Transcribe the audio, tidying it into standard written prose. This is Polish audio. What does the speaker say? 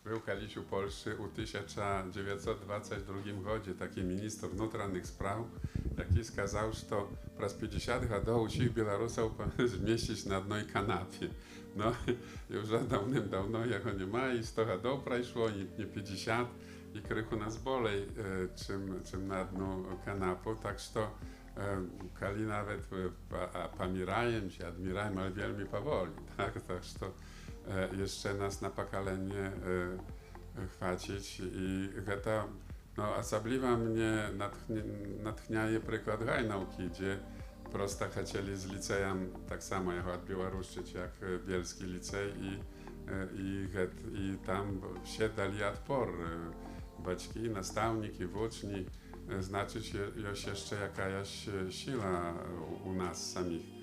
Był kiedyś u Polski u 1922 году taki minister внутренних spraw, jaki skazał, że to przez 50 lat wszystkich Białorusów zmieścić na jednej kanapie. No, już dawno jego nie ma i 100 lat przeszło, nie 50 i krychu nas bolej, czym na jedną kanapę, tak że to kali nawet pamierajem się, admirajem, ale wielmi powoli, tak że to jeszcze nas na pokolenie chwacić i to no, osobliwa mnie natchniaje przykład Hajnałki, gdzie prosto chcieli z licejem tak samo jak odbiałoruszyć jak Bielski Licej i tam się dali odpor. Baćki, nastawniki, wuczni, znaczyć jest jeszcze jakaś siła u nas samych.